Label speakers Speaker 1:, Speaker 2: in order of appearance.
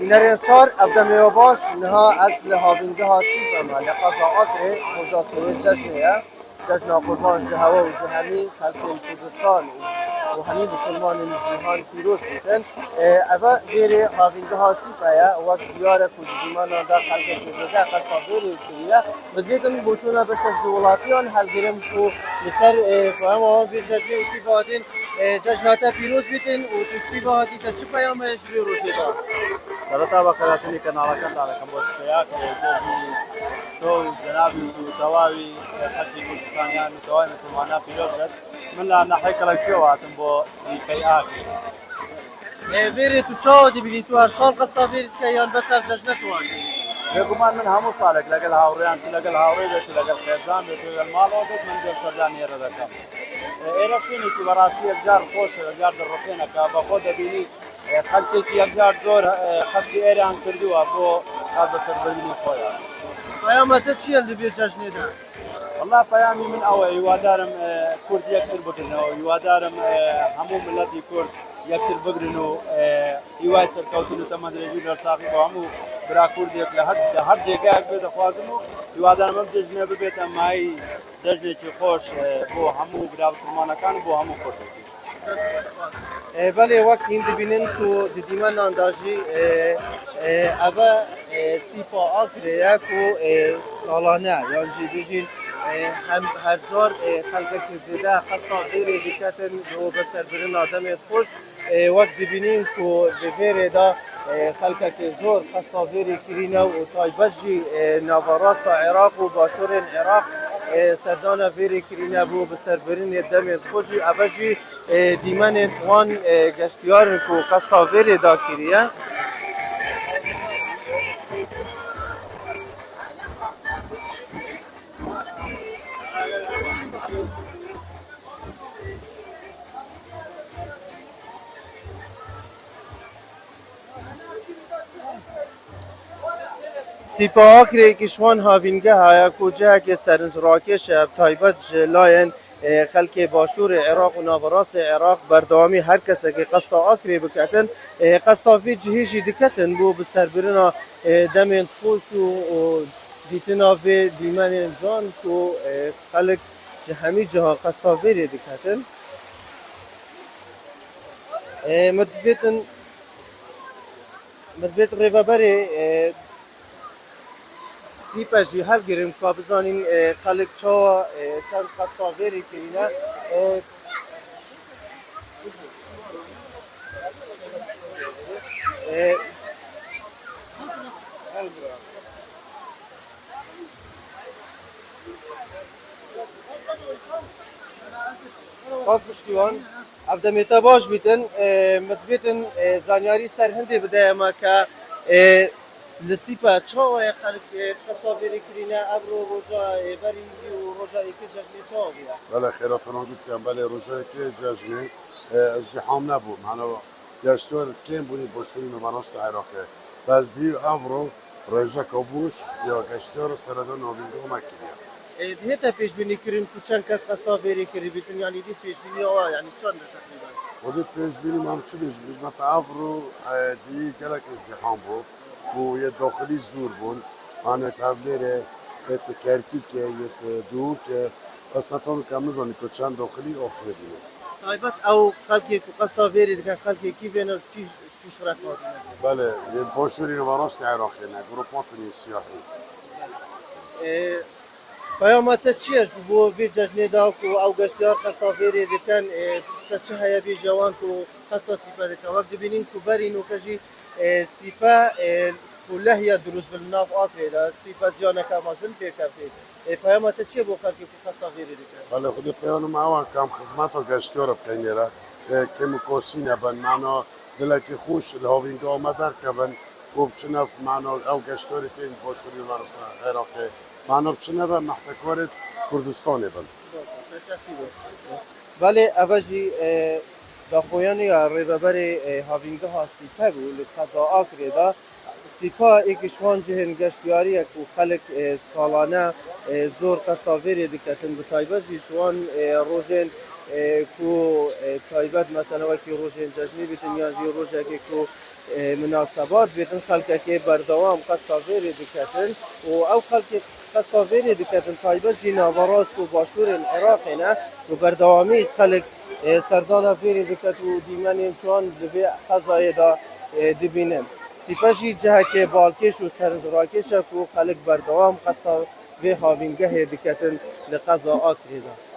Speaker 1: نرین سال ابدا میوباش نها از لحاظینده هستی فما لقضا آخر مجاسمه جشنه جشن قربان جهوا و جهانی خلق کردستان و همین مسلمان جهان پیروز بودن اما غیر حاضرینده هستی فیا وقت دیار کردیمان آندا خلق کردزده قصا غیر کریه بدیدم بچونا بشه جولاتیان هل گرم کو لسر فهم آن bir جشن اسی بادین جشنات پیروز بیتن و تشتی بادی تا چه پیامش بیروز بیتن
Speaker 2: سرتا بقراتني كان على كنت على كمبوسكياك جدي تو جنابي تواوي حتى كنت ثانيان تواوي مسلمانا في لوبرت من لا نحيك لك شو هاتنبو سيكياك
Speaker 1: ویری تو چه دی بیلی تو هر سال قصه ویری که یان بس اف جشنت وانی
Speaker 2: بيقومان من همو صالك لقل هاوريان تلقل هاوري بيت لقل خيزان بيت لقل مال وبيت من دير سردان يردكم إيرا شوني كي براسي الجار خوش الجار الرقينة كابا بيني خلقي كي الجار زور خسي إيران كردوا بو هذا سربريني خويا
Speaker 1: قیامت چیه دی بی جشنی ده
Speaker 2: والله فيامي من أول يوادارم كرد يكتر بقرنه يوادارم همو ملتي كرد يكتر بقرنه يواسر كوتنو تمدري جودر ساقي وهمو برا كرد يك لهر جيجاك بيت خوازمو يوادارم ام ججنه ببيت اماي ججنه چي خوش بو همو برا بسلمانا كان بو همو كرد
Speaker 1: بله وقت این دی بینن تو دی دیمان اندازی اوا سیپا آکریه کو سالانه یعنی جی بیشین هم هر جار خلق کزیده خسته غیر دیکتن و بسر برن آدم خوش وقت دی بینن کو بفیر دا خلق که زور خسته غیر کرینه و تایبجی نواراست عراق و باشور عراق سردان ویری کرینه بو بسر برین دم خوشی ابجی دیمن توان گشتیار کو قستا ویری دا کریه سیپاه کری کشوان هاوینگه های کجا که سرنج راکش تایبت جلاین خلک باشور عراق و ناوراس عراق بردامی هر کسی که قصد آکری بکتن قصد فی جهیجی دکتن بو بسربرنا دمین خوش و دیتنا فی دیمن جان کو خلک همی جها قصد فی دکتن مدبیت ریوابری سیپشی هر گریم که بزنین خالق چه چند خستاوری کردن خب بشکیوان افته میتا باش بیتن متبیتن زانیاری سر هندی بده اما که لسیپا چه خالق خستاوری کردن ابرو روزا بریندی و روزا ایک جشنی چه بیا
Speaker 3: بله خیراتون هم گفتم بله روزایی که جشنی ازدحام نبود معنا گشتور کم بودی باشوری ممناست عراقه باز دی افرو روزا کابوش یا گشتور سردان نوینده و مکیه
Speaker 1: هتا پیش بینی کردیم که چند کس خستاوری کردی بیتن یعنی دی پیش بینی آوا یعنی چند تقریبا
Speaker 3: ودي بيجبيني ما مشبيش ما تعبروا دي قالك ازدحام بو ويا داخلي زور بون انا تابليره ات كركيك يت دوك خاصة كامل که چند داخلی آخر دیگه
Speaker 1: طيبات او خلقي قصة فيري كان خلقي كيف انا كيف شرط
Speaker 3: بله یه باشوری رو براست عراقی نه گروپات سیاسی
Speaker 1: پیامت چیه بو وی جشن دا کو او گشتیار قصة فيري دکن چه هيا بي جوان کو قصة سيفا دکن وقت ببینین کو برین و کجی سيفا كلها هي دروس بالناف آخر دا سيفا زيانة كامازن بيكافي پیامت چیه بو خلقي قصة فيري دکن
Speaker 3: بله خودی پیانو معاون کم خدمت و گشتیار بکنیره که مکاسینه بن معنا دلکی خوش الهاوینگا آمدن که بن و بچنف معنا او گشتیاری تین باشوری ورسته عراقی معنا بچنف محتکارت کردستانی بن
Speaker 1: بله اوجی دخویانی ریببر هاوینگه ها سیپه بود لقضا آکره دا سیپا ایکشوان جهن گشتیاری اک و خلق سالانه زور قصاویری دکتن بطایبه جیشوان روزین کو تایبەت مثلا وەکی ڕۆژێن جەژنی بێتن یانجی ڕۆژێکی کو مناسبات بێتن خەڵکەکێ بەردەوام قەستا vêrê diketin û ew xelkê qesta vêrê diketin taybet jî navarast û başûrên Iraqê ne û berdewamî xelek serdana vêrê diket û dîmenên çwan li vê qezayê da dibînin. Sîpe jî cihekê balkêş û serzrakêş e ku xelek berdewam qesta vê havîngehê diketin li qeza Akirê de.